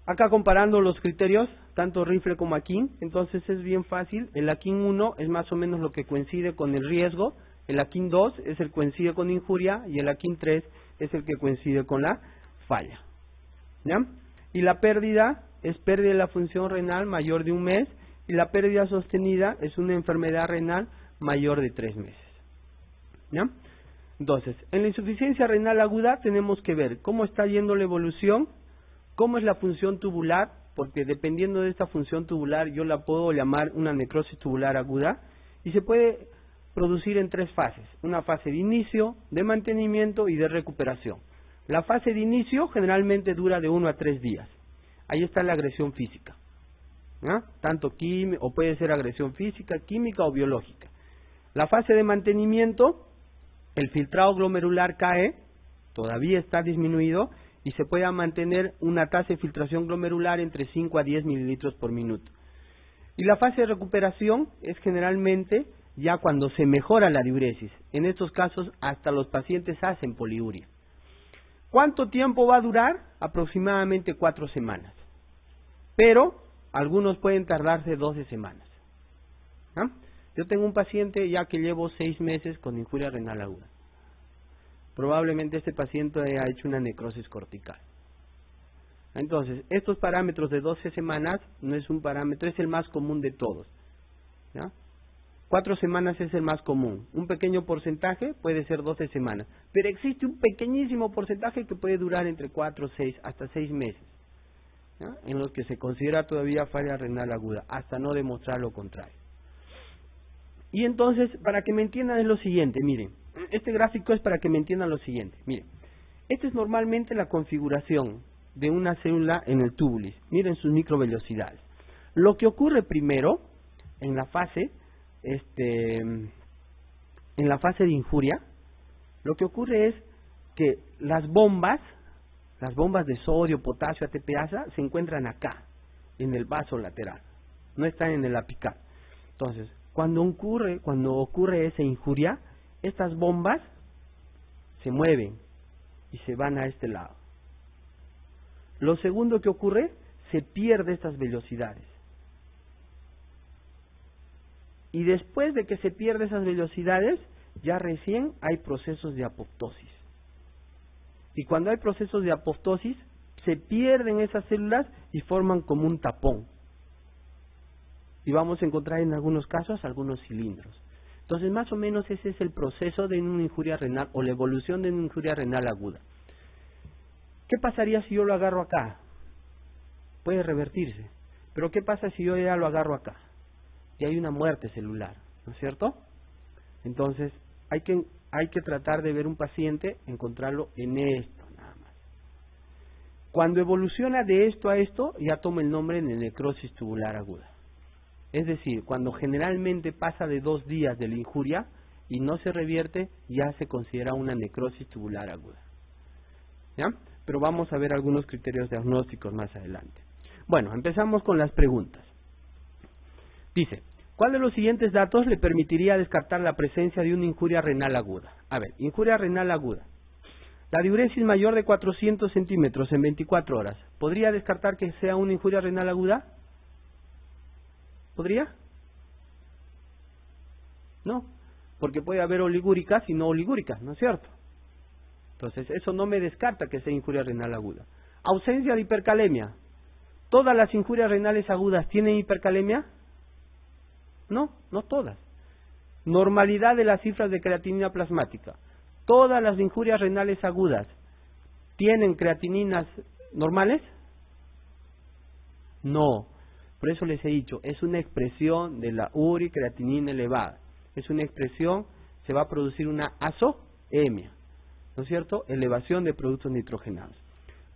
Acá comparando los criterios, tanto rifle como AKIN, entonces es bien fácil. El AKIN 1 es más o menos lo que coincide con el riesgo, el AKIN 2 es el que coincide con injuria y el AKIN 3 es el que coincide con la falla. ¿Ya? Y la pérdida es pérdida de la función renal mayor de 1 mes y la pérdida sostenida es una enfermedad renal mayor de 3 meses. ¿Ya? Entonces, en la insuficiencia renal aguda tenemos que ver cómo está yendo la evolución, cómo es la función tubular, porque dependiendo de esta función tubular yo la puedo llamar una necrosis tubular aguda, y se puede producir en 3 fases, una fase de inicio, de mantenimiento y de recuperación. La fase de inicio generalmente dura de 1 a 3 días, ahí está la agresión física, ¿no? Tanto química, o puede ser agresión física, química o biológica. La fase de mantenimiento, el filtrado glomerular cae, todavía está disminuido, y se puede mantener una tasa de filtración glomerular entre 5 a 10 mililitros por minuto. Y la fase de recuperación es generalmente ya cuando se mejora la diuresis. En estos casos hasta los pacientes hacen poliuria. ¿Cuánto tiempo va a durar? Aproximadamente 4 semanas. Pero algunos pueden tardarse 12 semanas. ¿Ah? Yo tengo un paciente ya que llevo 6 meses con injuria renal aguda. Probablemente este paciente haya hecho una necrosis cortical. Entonces, estos parámetros de 12 semanas no es un parámetro, es el más común de todos. ¿Ya? 4 semanas es el más común. Un pequeño porcentaje puede ser 12 semanas. Pero existe un pequeñísimo porcentaje que puede durar entre 4, 6, hasta 6 meses. ¿Ya? En los que se considera todavía falla renal aguda, hasta no demostrar lo contrario. Y entonces, para que me entiendan es lo siguiente, miren. Este gráfico es para que me entiendan lo siguiente. Miren, esta es normalmente la configuración de una célula en el túbulis. Miren sus microvelocidades. Lo que ocurre primero en la fase de injuria, lo que ocurre es que las bombas de sodio, potasio, ATPasa se encuentran acá, en el vaso lateral, no están en el apical. Entonces, cuando ocurre esa injuria, estas bombas se mueven y se van a este lado. Lo segundo que ocurre, se pierde estas velocidades. Y después de que se pierden esas velocidades, ya recién hay procesos de apoptosis. Y cuando hay procesos de apoptosis, se pierden esas células y forman como un tapón. Y vamos a encontrar en algunos casos algunos cilindros. Entonces, más o menos ese es el proceso de una injuria renal o la evolución de una injuria renal aguda. ¿Qué pasaría si yo lo agarro acá? Puede revertirse. Pero ¿qué pasa si yo ya lo agarro acá? Y hay una muerte celular, ¿no es cierto? Entonces, hay que tratar de ver un paciente, encontrarlo en esto, nada más. Cuando evoluciona de esto a esto, ya toma el nombre de necrosis tubular aguda. Es decir, cuando generalmente pasa de 2 días de la injuria y no se revierte, ya se considera una necrosis tubular aguda. ¿Ya? Pero vamos a ver algunos criterios diagnósticos más adelante. Bueno, empezamos con las preguntas. Dice, ¿cuál de los siguientes datos le permitiría descartar la presencia de una injuria renal aguda? A ver, injuria renal aguda. La diuresis mayor de 400 centímetros en 24 horas. ¿Podría descartar que sea una injuria renal aguda? ¿Podría? No, porque puede haber oligúricas y no oligúricas, ¿no es cierto? Entonces, eso no me descarta que sea injuria renal aguda. Ausencia de hipercalemia. ¿Todas las injurias renales agudas tienen hipercalemia? No, no todas. Normalidad de las cifras de creatinina plasmática. ¿Todas las injurias renales agudas tienen creatininas normales? No. Por eso les he dicho, es una expresión de la uricreatinina elevada. Es una expresión, se va a producir una azoemia, ¿no es cierto? Elevación de productos nitrogenados.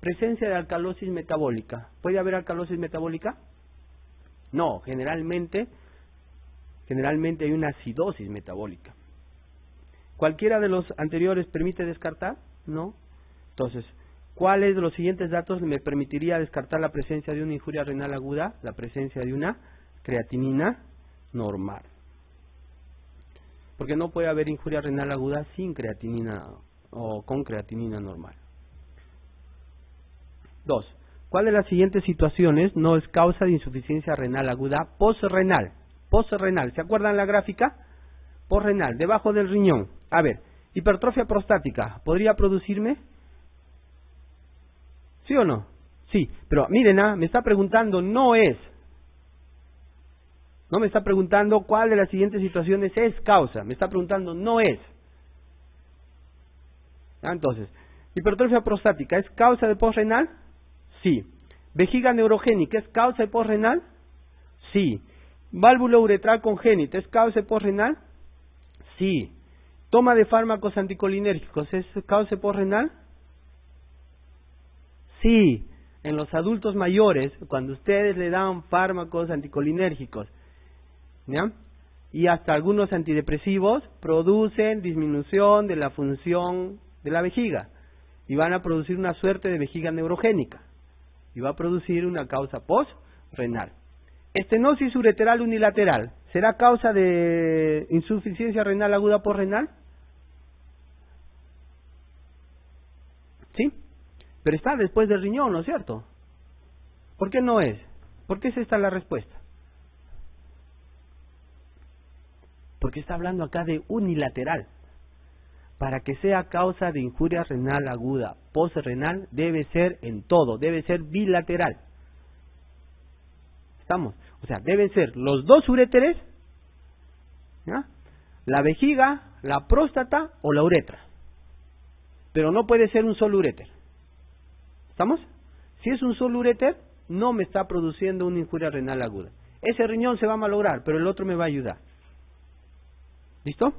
Presencia de alcalosis metabólica. ¿Puede haber alcalosis metabólica? No, generalmente hay una acidosis metabólica. ¿Cualquiera de los anteriores permite descartar? No. Entonces, ¿cuáles de los siguientes datos me permitiría descartar la presencia de una injuria renal aguda? La presencia de una creatinina normal. Porque no puede haber injuria renal aguda sin creatinina o con creatinina normal. 2. ¿Cuál de las siguientes situaciones no es causa de insuficiencia renal aguda posrenal? Posrenal, ¿se acuerdan la gráfica? Posrenal, debajo del riñón. A ver, hipertrofia prostática, ¿podría producirme? ¿Sí o no? Sí, pero miren, me está preguntando, no es. No me está preguntando cuál de las siguientes situaciones es causa, me está preguntando, no es. Entonces, hipertrofia prostática, ¿es causa de posrenal? Sí. Vejiga neurogénica, ¿es causa de posrenal? Sí. Válvula uretral congénita, ¿es causa de posrenal? Sí. Toma de fármacos anticolinérgicos, ¿es causa de posrenal? Sí. En los adultos mayores, cuando ustedes le dan fármacos anticolinérgicos, ¿ya? Y hasta algunos antidepresivos producen disminución de la función de la vejiga y van a producir una suerte de vejiga neurogénica y va a producir una causa posrenal. Estenosis ureteral unilateral, ¿será causa de insuficiencia renal aguda posrenal? ¿Sí? Pero está después del riñón, ¿no es cierto? ¿Por qué no es? ¿Por qué es esta la respuesta? Porque está hablando acá de unilateral. Para que sea causa de injuria renal aguda posrenal, debe ser en todo, debe ser bilateral. ¿Estamos? O sea, deben ser los dos uréteres, ¿ya? La vejiga, la próstata o la uretra. Pero no puede ser un solo uréter. ¿Estamos? Si es un solo uréter, no me está produciendo una injuria renal aguda. Ese riñón se va a malograr, pero el otro me va a ayudar. ¿Listo?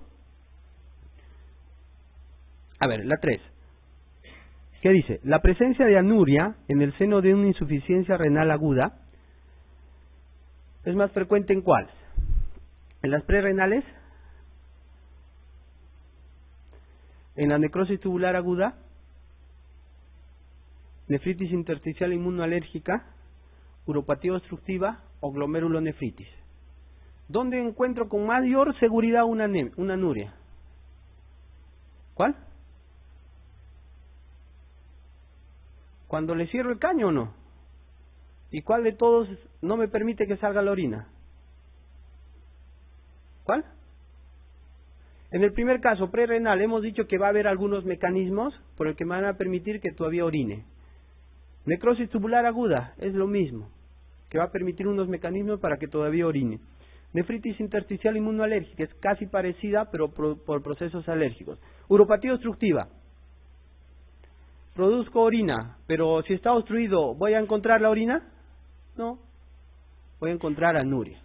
A ver, la 3. ¿Qué dice? La presencia de anuria en el seno de una insuficiencia renal aguda es más frecuente ¿en cuáles? ¿En las prerrenales? ¿En la necrosis tubular aguda? ¿Nefritis intersticial inmunoalérgica? ¿Uropatía obstructiva o glomerulonefritis? ¿Dónde encuentro con mayor seguridad una anuria? ¿Cuál? ¿Cuando le cierro el caño o no? ¿Y cuál de todos no me permite que salga la orina? ¿Cuál? En el primer caso, prerrenal, hemos dicho que va a haber algunos mecanismos por el que me van a permitir que todavía orine. Necrosis tubular aguda, es lo mismo, que va a permitir unos mecanismos para que todavía orine. Nefritis intersticial inmunoalérgica, es casi parecida, pero por procesos alérgicos. Uropatía obstructiva. Produzco orina, pero si está obstruido, ¿voy a encontrar la orina? No. Voy a encontrar anuria.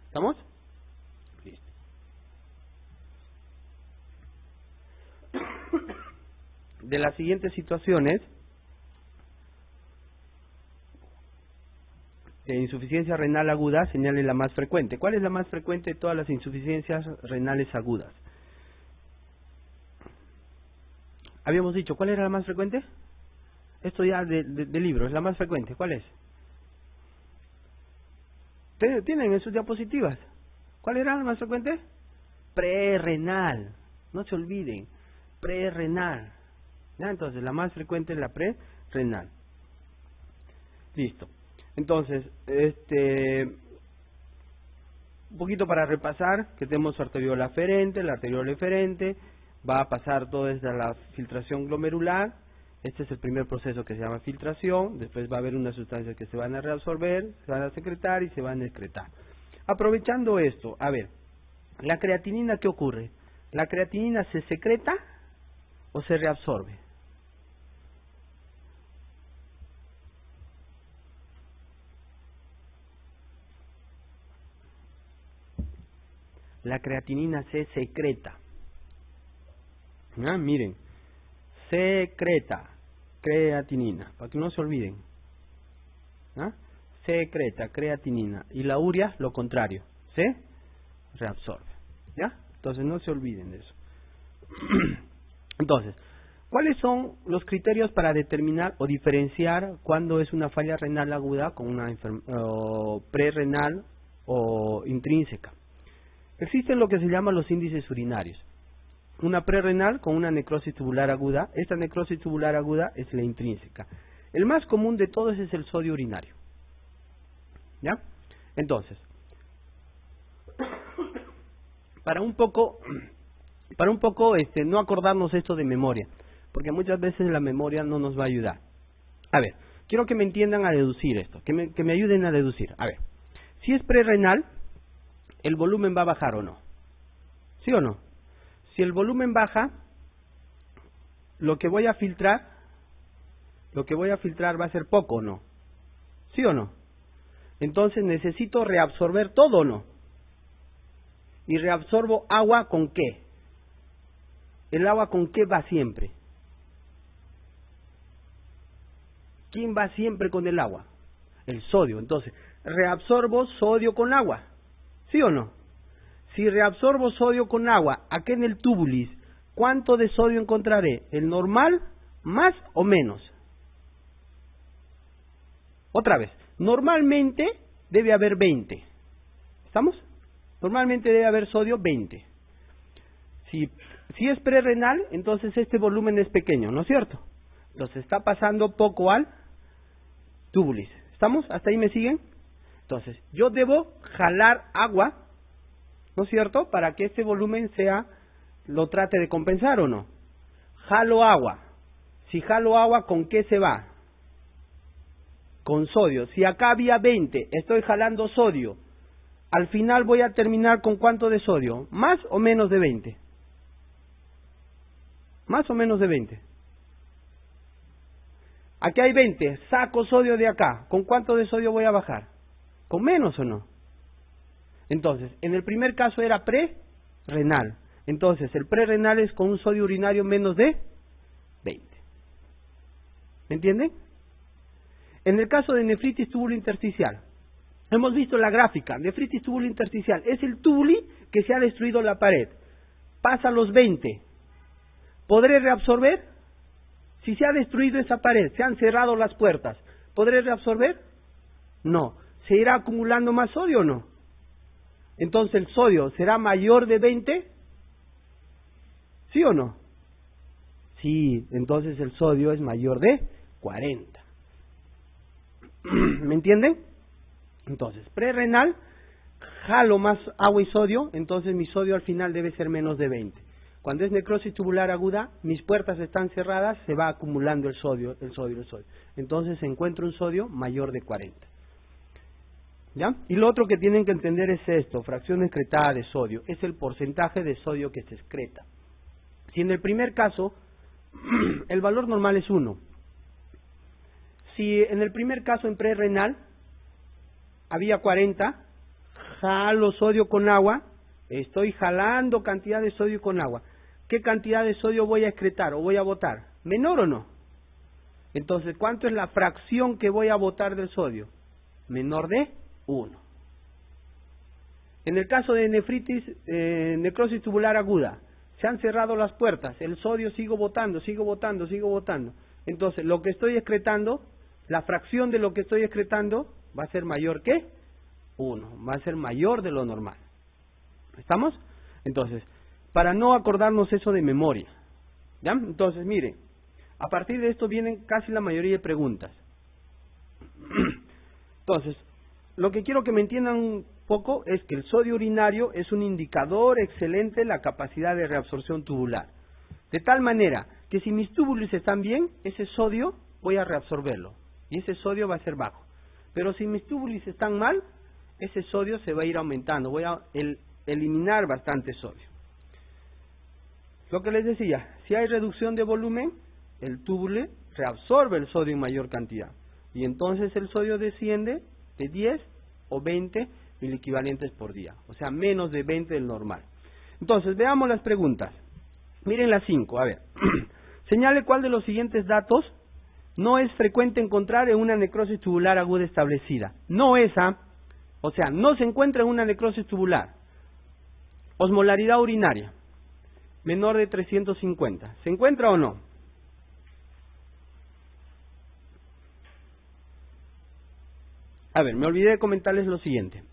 ¿Estamos? Listo. De las siguientes situaciones de insuficiencia renal aguda, señale la más frecuente. ¿Cuál es la más frecuente de todas las insuficiencias renales agudas? Habíamos dicho, ¿cuál era la más frecuente? Esto ya de libro, es la más frecuente. ¿Cuál es? ¿Tienen en sus diapositivas? ¿Cuál era la más frecuente? Prerrenal. No se olviden, prerrenal. ¿Ya? Entonces, la más frecuente es la prerrenal. Listo. Entonces, un poquito para repasar, que tenemos arteriola aferente, la arteriola eferente, va a pasar todo desde la filtración glomerular. Este es el primer proceso que se llama filtración. Después va a haber unas sustancias que se van a reabsorber, se van a secretar y se van a excretar. Aprovechando esto, a ver, la creatinina, ¿qué ocurre? ¿La creatinina se secreta o se reabsorbe? La creatinina se secreta. Miren, secreta creatinina, para que no se olviden. Secreta creatinina. Y la urea, lo contrario, se reabsorbe. ¿Ya? Entonces no se olviden de eso. Entonces, ¿cuáles son los criterios para determinar o diferenciar cuándo es una falla renal aguda con una prerrenal o intrínseca? Existen lo que se llaman los índices urinarios. Una prerrenal con una necrosis tubular aguda. Esta necrosis tubular aguda es la intrínseca. El más común de todos es el sodio urinario. ¿Ya? Entonces, para un poco no acordarnos esto de memoria, porque muchas veces la memoria no nos va a ayudar. A ver, quiero que me entiendan a deducir esto, que me ayuden a deducir. A ver, si es prerrenal, ¿el volumen va a bajar o no? ¿Sí o no? Si el volumen baja, lo que voy a filtrar va a ser poco o no. ¿Sí o no? Entonces necesito reabsorber todo o no. Y reabsorbo agua ¿con qué? ¿El agua con qué va siempre? ¿Quién va siempre con el agua? El sodio. Entonces, reabsorbo sodio con agua. ¿Sí o no? Si reabsorbo sodio con agua, aquí en el tubulis, ¿cuánto de sodio encontraré? ¿El normal, más o menos? Otra vez, normalmente debe haber 20. ¿Estamos? Normalmente debe haber sodio 20. Si es prerrenal, entonces este volumen es pequeño, ¿no es cierto? Entonces está pasando poco al tubulis. ¿Estamos? ¿Hasta ahí me siguen? Entonces, yo debo jalar agua, ¿no es cierto?, para que este volumen lo trate de compensar o no. Jalo agua. Si jalo agua, ¿con qué se va? Con sodio. Si acá había 20, estoy jalando sodio. Al final voy a terminar con ¿cuánto de sodio? ¿Más o menos de 20? Más o menos de 20. Aquí hay 20, saco sodio de acá. ¿Con cuánto de sodio voy a bajar? ¿Con menos o no? Entonces, en el primer caso era prerrenal. Entonces, el prerrenal es con un sodio urinario menos de 20. ¿Me entienden? En el caso de nefritis tubulointersticial, hemos visto la gráfica. Nefritis tubulointersticial es el tubuli que se ha destruido la pared. Pasa los 20. ¿Podré reabsorber? Si se ha destruido esa pared, se han cerrado las puertas, ¿podré reabsorber? No. ¿Se irá acumulando más sodio o no? Entonces, ¿el sodio será mayor de 20? ¿Sí o no? Sí, entonces el sodio es mayor de 40. ¿Me entienden? Entonces, prerrenal, jalo más agua y sodio, entonces mi sodio al final debe ser menos de 20. Cuando es necrosis tubular aguda, mis puertas están cerradas, se va acumulando el sodio. Entonces encuentro un sodio mayor de 40. ¿Ya? Y lo otro que tienen que entender es esto, fracción excretada de sodio, es el porcentaje de sodio que se excreta. Si en el primer caso, el valor normal es 1. Si en el primer caso en prerrenal había 40, jalo sodio con agua, estoy jalando cantidad de sodio con agua. ¿Qué cantidad de sodio voy a excretar o voy a botar? ¿Menor o no? Entonces, ¿cuánto es la fracción que voy a botar del sodio? Menor de 1. En el caso de nefritis, necrosis tubular aguda, se han cerrado las puertas, el sodio sigo botando. Entonces, lo que estoy excretando, la fracción de lo que estoy excretando va a ser mayor que 1, va a ser mayor de lo normal. ¿Estamos? Entonces, para no acordarnos eso de memoria, ¿ya? Entonces, mire, a partir de esto vienen casi la mayoría de preguntas. Entonces, lo que quiero que me entiendan un poco es que el sodio urinario es un indicador excelente de la capacidad de reabsorción tubular. De tal manera que si mis túbulos están bien, ese sodio voy a reabsorberlo y ese sodio va a ser bajo. Pero si mis túbulos están mal, ese sodio se va a ir aumentando, voy a eliminar bastante sodio. Lo que les decía, si hay reducción de volumen, el túbulo reabsorbe el sodio en mayor cantidad y entonces el sodio desciende de 10 o 20 miliequivalentes por día, o sea, menos de 20 del normal. Entonces, veamos las preguntas. Miren las 5, a ver. Señale cuál de los siguientes datos no es frecuente encontrar en una necrosis tubular aguda establecida. No esa, o sea, no se encuentra en una necrosis tubular. Osmolaridad urinaria, menor de 350. ¿Se encuentra o no? A ver, me olvidé de comentarles lo siguiente.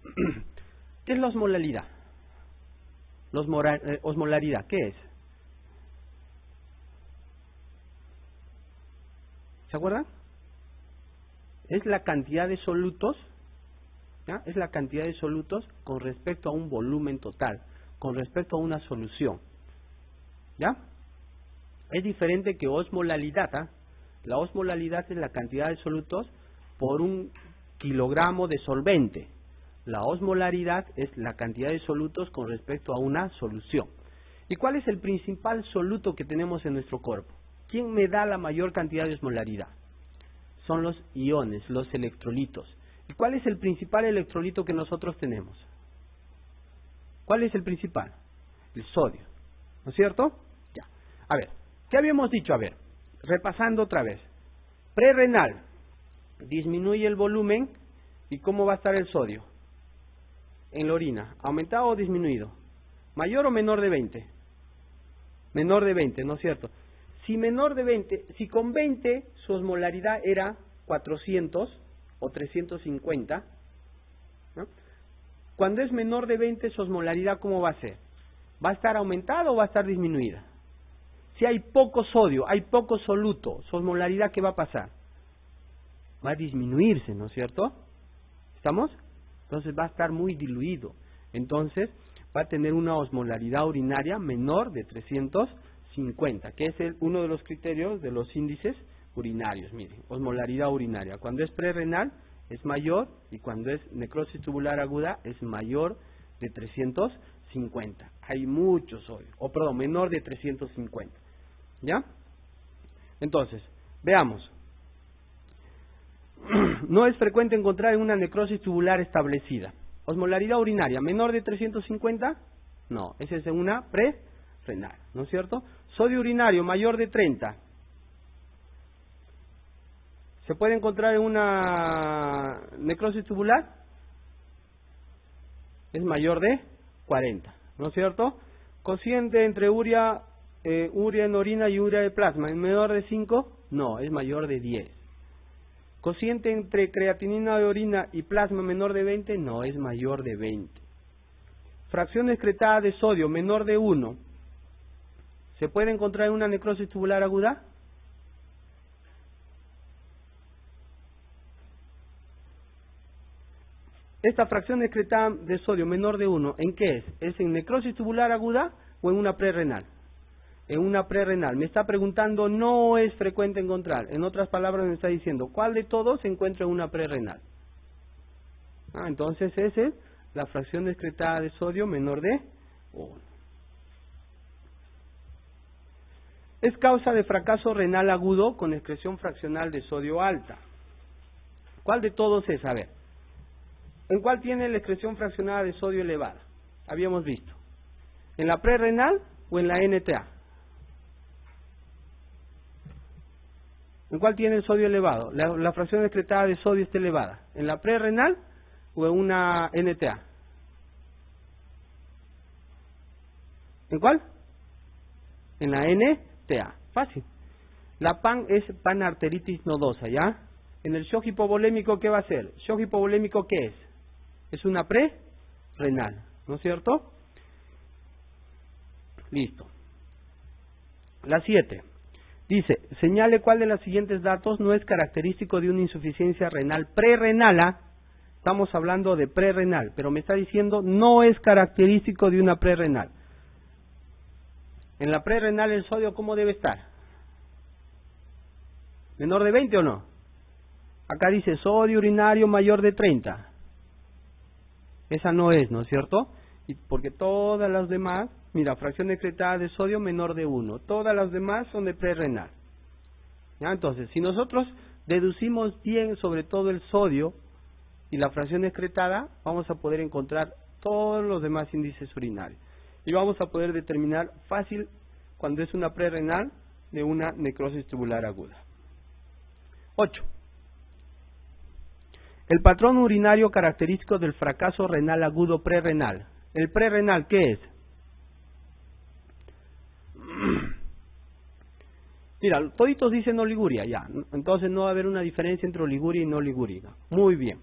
¿Qué es la osmolaridad? Osmolaridad, ¿qué es? ¿Se acuerdan? es la cantidad de solutos, ¿ya? Es la cantidad de solutos con respecto a un volumen total, con respecto a una solución, ¿ya? Es diferente que osmolalidad, ¿ah? La osmolalidad es la cantidad de solutos por un kilogramo de solvente. La osmolaridad es la cantidad de solutos con respecto a una solución. ¿Y cuál es el principal soluto que tenemos en nuestro cuerpo? ¿Quién me da la mayor cantidad de osmolaridad? Son los iones, los electrolitos. ¿Y cuál es el principal electrolito que nosotros tenemos? ¿Cuál es el principal? El sodio, ¿no es cierto? Ya. A ver, ¿qué habíamos dicho? A ver, repasando otra vez. Prerrenal, disminuye el volumen, ¿y cómo va a estar el sodio? En la orina, ¿aumentado o disminuido? ¿Mayor o menor de 20? Menor de 20, ¿no es cierto? Si menor de 20, si con 20 su osmolaridad era 400 o 350, ¿no? Cuando es menor de 20 su osmolaridad, ¿cómo va a ser? ¿Va a estar aumentada o va a estar disminuida? Si hay poco sodio, hay poco soluto, su osmolaridad, ¿qué va a pasar? Va a disminuirse, ¿no es cierto? ¿Estamos? Entonces va a estar muy diluido. Entonces va a tener una osmolaridad urinaria menor de 350, que es uno de los criterios de los índices urinarios. Miren, osmolaridad urinaria. Cuando es prerrenal es mayor y cuando es necrosis tubular aguda es mayor de 350. Hay mucho sodio, o perdón, menor de 350. ¿Ya? Entonces, veamos. No es frecuente encontrar en una necrosis tubular establecida. Osmolaridad urinaria, menor de 350, no, esa es en una prerrenal, ¿no es cierto? Sodio urinario, mayor de 30. ¿Se puede encontrar en una necrosis tubular? Es mayor de 40, ¿no es cierto? Cociente entre urea en orina y urea de plasma, ¿es menor de 5? No, es mayor de 10. Cociente entre creatinina de orina y plasma menor de 20, no, es mayor de 20. Fracción excretada de sodio menor de 1, ¿se puede encontrar en una necrosis tubular aguda? Esta fracción excretada de sodio menor de 1, ¿en qué es? ¿Es en necrosis tubular aguda o en una prerrenal? En una prerrenal. Me está preguntando, no es frecuente encontrar. En otras palabras me está diciendo, ¿cuál de todos se encuentra en una prerrenal? Entonces esa es la fracción excretada de sodio menor de 1. Es causa de fracaso renal agudo con excreción fraccional de sodio alta. ¿Cuál de todos es? A ver, ¿en cuál tiene la excreción fraccionada de sodio elevada? Habíamos visto. ¿En la prerrenal o en la NTA? ¿En cuál tiene el sodio elevado? La fracción excretada de sodio está elevada. ¿En la prerrenal o en una NTA? ¿En cuál? En la NTA. Fácil. La PAN es panarteritis nodosa, ¿ya? En el shock hipovolémico, ¿qué va a ser? ¿Shock hipovolémico qué es? Es una prerrenal, ¿no es cierto? Listo. La 7. Dice, señale cuál de los siguientes datos no es característico de una insuficiencia renal prerrenal. Estamos hablando de prerrenal, pero me está diciendo no es característico de una prerrenal. En la prerrenal el sodio, ¿cómo debe estar? ¿Menor de 20 o no? Acá dice sodio urinario mayor de 30. Esa no es, ¿no es cierto? Y porque todas las demás, mira, fracción excretada de sodio menor de 1. Todas las demás son de prerrenal. ¿Ya? Entonces, si nosotros deducimos bien sobre todo el sodio y la fracción excretada, vamos a poder encontrar todos los demás índices urinarios. Y vamos a poder determinar fácil cuando es una prerrenal de una necrosis tubular aguda. 8. El patrón urinario característico del fracaso renal agudo prerrenal. ¿El prerrenal qué es? Mira, toditos dicen oliguria, ya. Entonces no va a haber una diferencia entre oliguria y no oliguria. Muy bien.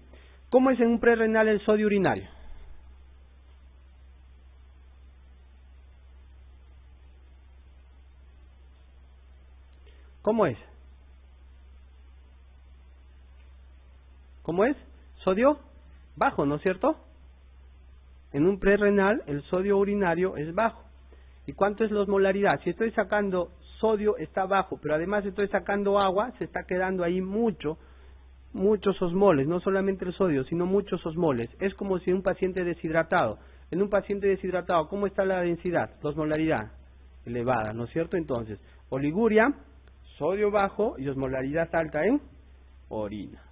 ¿Cómo es en un prerrenal el sodio urinario? ¿Cómo es? ¿Cómo es? Sodio bajo, ¿no es cierto? En un prerrenal el sodio urinario es bajo. ¿Y cuánto es la osmolaridad? Si estoy sacando sodio está bajo, pero además estoy sacando agua, se está quedando ahí muchos osmoles, no solamente el sodio, sino muchos osmoles. Es como si un paciente deshidratado. En un paciente deshidratado, ¿cómo está la densidad? La osmolaridad elevada, ¿no es cierto? Entonces, oliguria, sodio bajo y osmolaridad alta en orina.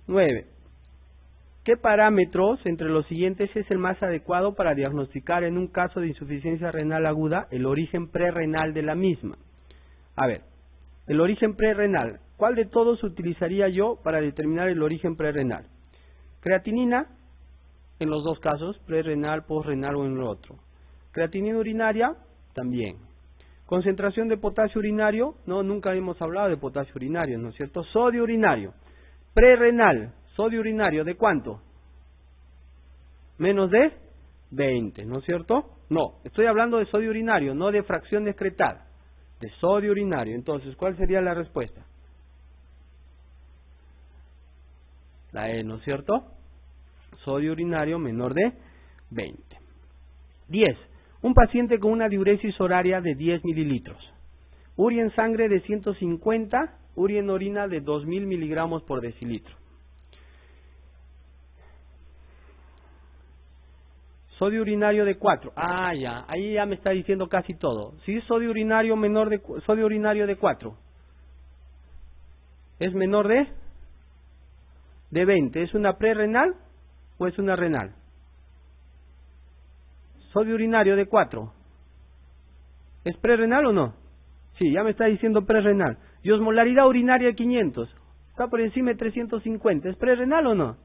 9. ¿Qué parámetros entre los siguientes es el más adecuado para diagnosticar en un caso de insuficiencia renal aguda el origen prerrenal de la misma? A ver, el origen prerrenal, ¿cuál de todos utilizaría yo para determinar el origen prerrenal? Creatinina, en los dos casos, prerrenal, postrenal o en el otro. Creatinina urinaria, también. Concentración de potasio urinario, no, nunca hemos hablado de potasio urinario, ¿no es cierto? Sodio urinario, prerrenal, sodio urinario, ¿de cuánto? Menos de 20, ¿no es cierto? No, estoy hablando de sodio urinario, no de fracción excretada, de sodio urinario. Entonces, ¿cuál sería la respuesta? La E, ¿no es cierto? Sodio urinario menor de 20. 10. Un paciente con una diuresis horaria de 10 mililitros. Uria en sangre de 150, uria en orina de 2000 miligramos por decilitro. Sodio urinario de 4. Ah, ya, ahí ya me está diciendo casi todo. Si es sodio urinario sodio urinario de 4. ¿Es menor de 20? ¿Es una prerrenal o es una renal? Sodio urinario de 4. ¿Es prerrenal o no? Sí, ya me está diciendo prerrenal. Y osmolaridad urinaria de 500. Está por encima de 350. ¿Es prerrenal o no?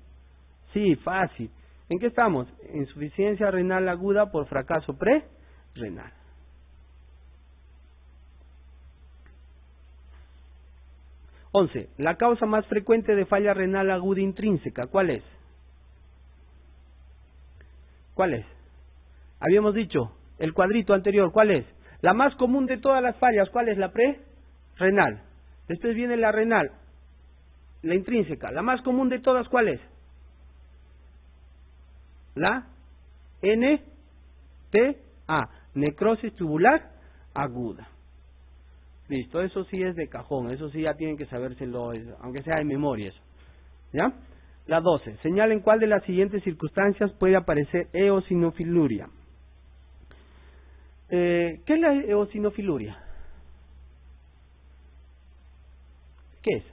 Sí, fácil. ¿En qué estamos? Insuficiencia renal aguda por fracaso prerrenal. Once. La causa más frecuente de falla renal aguda intrínseca, ¿cuál es? ¿Cuál es? Habíamos dicho, el cuadrito anterior, ¿cuál es? La más común de todas las fallas, ¿cuál es? La prerrenal. Después viene la renal, la intrínseca. La más común de todas, ¿cuál es? La NTA, necrosis tubular aguda. Listo, eso sí es de cajón, eso sí ya tienen que sabérselo, aunque sea de memoria eso. ¿Ya? La 12. Señalen cuál de las siguientes circunstancias puede aparecer eosinofiluria. ¿Qué es la eosinofiluria? ¿Qué es?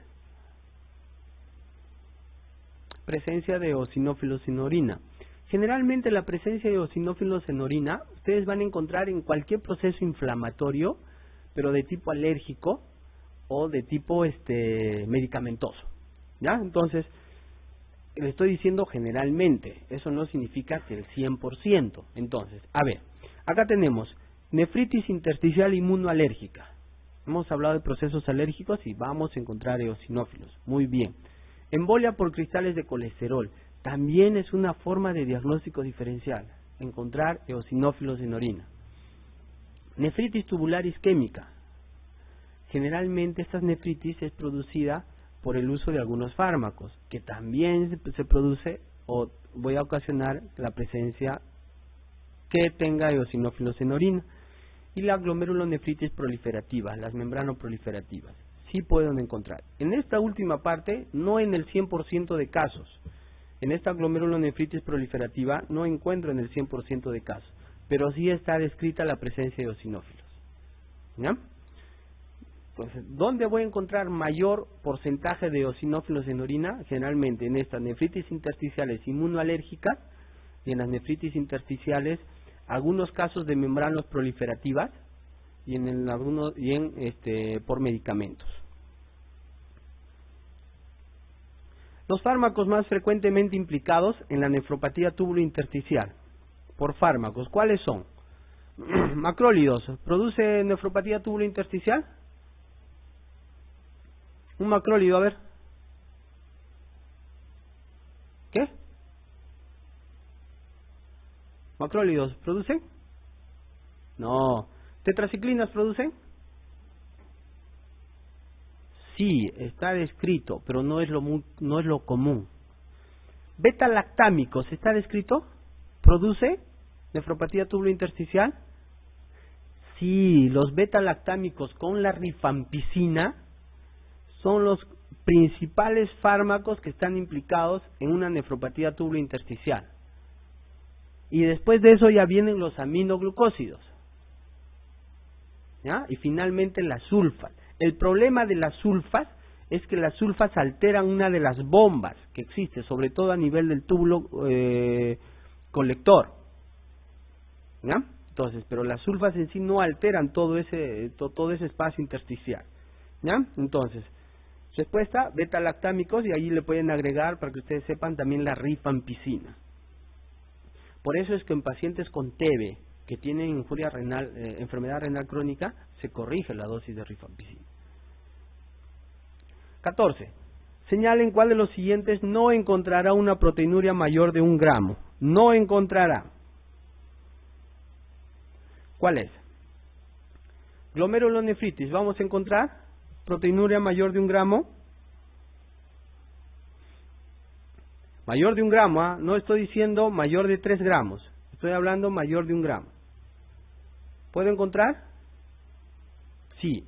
Presencia de eosinófilos en orina. Generalmente la presencia de eosinófilos en orina ustedes van a encontrar en cualquier proceso inflamatorio, pero de tipo alérgico o de tipo medicamentoso. ¿Ya? Entonces, le estoy diciendo generalmente, eso no significa que el 100%. Entonces, a ver, acá tenemos nefritis intersticial inmunoalérgica. Hemos hablado de procesos alérgicos y vamos a encontrar eosinófilos. Muy bien. Embolia por cristales de colesterol. También es una forma de diagnóstico diferencial, encontrar eosinófilos en orina. Nefritis tubular isquémica. Generalmente esta nefritis es producida por el uso de algunos fármacos, que también se produce o voy a ocasionar la presencia que tenga eosinófilos en orina. Y la glomerulonefritis proliferativa, las membranoproliferativas, sí pueden encontrar. En esta última parte, no en el 100% de casos. En esta glomerulonefritis proliferativa no encuentro en el 100% de casos, pero sí está descrita la presencia de eosinófilos. ¿Ya? Entonces, ¿dónde voy a encontrar mayor porcentaje de eosinófilos en orina? Generalmente en estas nefritis intersticiales inmunoalérgicas y en las nefritis intersticiales algunos casos de membranas proliferativas y por medicamentos. Los fármacos más frecuentemente implicados en la nefropatía túbulo-intersticial por fármacos, ¿cuáles son? Macrólidos, ¿produce nefropatía túbulo-intersticial? Un macrólido, a ver. ¿Qué? ¿Macrólidos producen? No. ¿Tetraciclinas producen? Sí, está descrito, pero no es lo común. Beta-lactámicos, ¿está descrito? ¿Produce nefropatía tubulointersticial? Sí, los beta-lactámicos con la rifampicina son los principales fármacos que están implicados en una nefropatía tubulointersticial. Y después de eso ya vienen los aminoglucósidos, ¿ya? Y finalmente las sulfas. El problema de las sulfas es que las sulfas alteran una de las bombas que existe, sobre todo a nivel del túbulo colector, ¿ya? Entonces, pero las sulfas en sí no alteran todo ese espacio intersticial, ¿ya? Entonces, respuesta, beta-lactámicos, y ahí le pueden agregar, para que ustedes sepan, también la rifampicina. Por eso es que en pacientes con TB, que tienen injuria renal, enfermedad renal crónica, se corrige la dosis de rifampicina. 14. Señalen cuál de los siguientes no encontrará una proteinuria mayor de 1 gramo. No encontrará. ¿Cuál es? Glomerulonefritis. ¿Vamos a encontrar proteinuria mayor de 1 gramo? Mayor de 1 gramo, ¿ah? No estoy diciendo mayor de 3 gramos. Estoy hablando mayor de 1 gramo. ¿Puedo encontrar? Sí.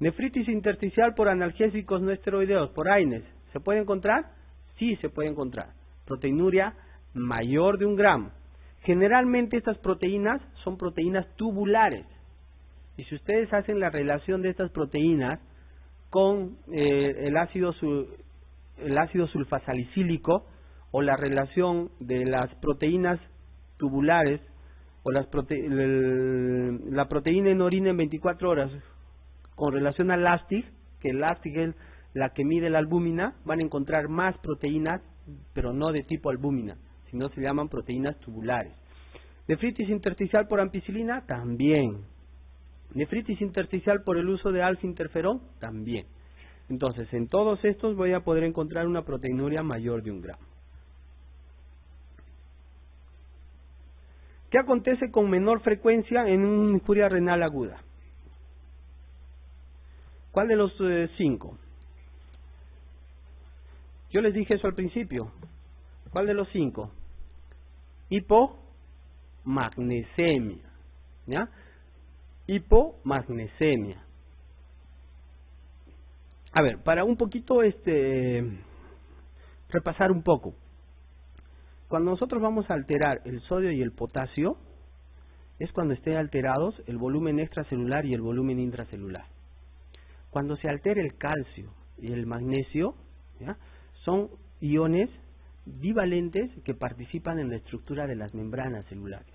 Nefritis intersticial por analgésicos no esteroideos, por AINES. ¿Se puede encontrar? Sí, se puede encontrar. Proteinuria mayor de 1 gramo. Generalmente estas proteínas son proteínas tubulares. Y si ustedes hacen la relación de estas proteínas con el ácido sulfasalicílico, o la relación de las proteínas tubulares, o la proteína en orina en 24 horas, con relación al LASTIG, que el LASTIG es la que mide la albúmina, van a encontrar más proteínas, pero no de tipo albúmina, sino se llaman proteínas tubulares. Nefritis intersticial por ampicilina, también. Nefritis intersticial por el uso de alfa-interferón, también. Entonces, en todos estos voy a poder encontrar una proteinuria mayor de 1 gramo. ¿Qué acontece con menor frecuencia en una injuria renal aguda? ¿Cuál de los 5? Yo les dije eso al principio. ¿Cuál de los 5? Hipomagnesemia, ¿ya? Hipomagnesemia. A ver, para un poquito repasar un poco. Cuando nosotros vamos a alterar el sodio y el potasio, es cuando estén alterados el volumen extracelular y el volumen intracelular. Cuando se altera el calcio y el magnesio, ¿ya?, son iones divalentes que participan en la estructura de las membranas celulares.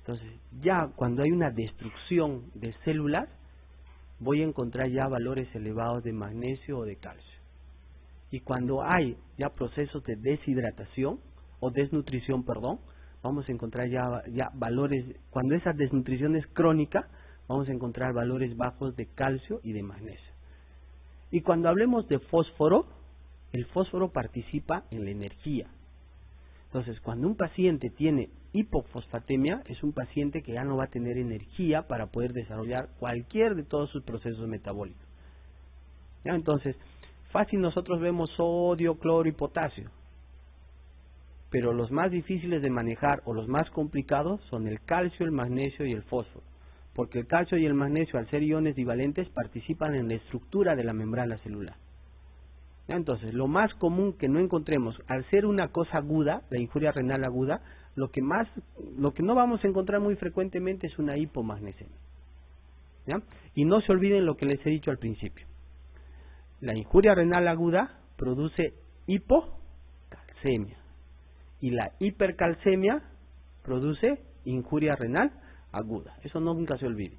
Entonces, ya cuando hay una destrucción de células, voy a encontrar ya valores elevados de magnesio o de calcio. Y cuando hay ya procesos de deshidratación o desnutrición, perdón, vamos a encontrar ya valores, cuando esa desnutrición es crónica, vamos a encontrar valores bajos de calcio y de magnesio. Y cuando hablemos de fósforo, el fósforo participa en la energía. Entonces, cuando un paciente tiene hipofosfatemia, es un paciente que ya no va a tener energía para poder desarrollar cualquier de todos sus procesos metabólicos. ¿Ya? Entonces, fácil nosotros vemos sodio, cloro y potasio, pero los más difíciles de manejar o los más complicados son el calcio, el magnesio y el fósforo, porque el calcio y el magnesio, al ser iones divalentes, participan en la estructura de la membrana celular. ¿Ya? Entonces, lo más común que no encontremos, al ser una cosa aguda, la injuria renal aguda, lo que no vamos a encontrar muy frecuentemente es una hipomagnesemia. ¿Ya? Y no se olviden lo que les he dicho al principio. La injuria renal aguda produce hipocalcemia y la hipercalcemia produce injuria renal aguda. Eso nunca se olvide.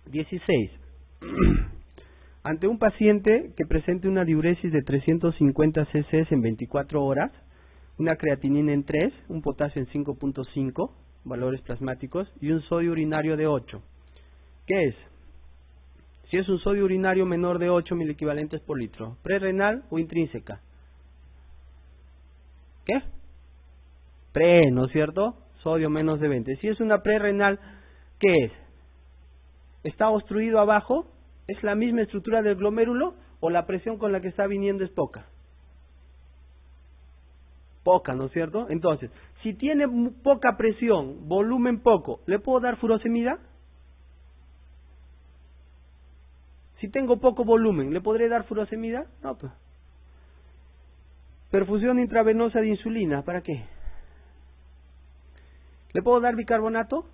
16. Ante un paciente que presente una diuresis de 350 cc en 24 horas, una creatinina en 3, un potasio en 5.5, valores plasmáticos, y un sodio urinario de 8. ¿Qué es? Si es un sodio urinario menor de 8 miliequivalentes por litro, ¿prerrenal o intrínseca? ¿Qué? Pre, ¿no es cierto? Sodio menos de 20. Si es una prerrenal, ¿qué es? está obstruido abajo, ¿es la misma estructura del glomérulo o la presión con la que está viniendo es poca? Poca, ¿no es cierto? Entonces, si tiene poca presión, volumen poco, ¿le puedo dar furosemida? Si tengo poco volumen, ¿le podré dar furosemida? No, pues. Perfusión intravenosa de insulina, ¿para qué? ¿Le puedo dar bicarbonato?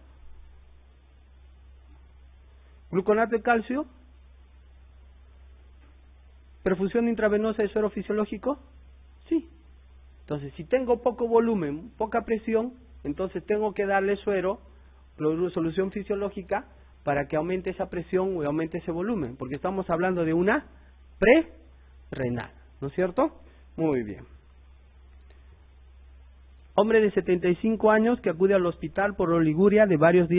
¿Gluconato de calcio? ¿Perfusión intravenosa de suero fisiológico? Sí. Entonces, si tengo poco volumen, poca presión, entonces tengo que darle suero, solución fisiológica, para que aumente esa presión o aumente ese volumen, porque estamos hablando de una pre-renal, ¿no es cierto? Muy bien. Hombre de 75 años que acude al hospital por oliguria de varios días.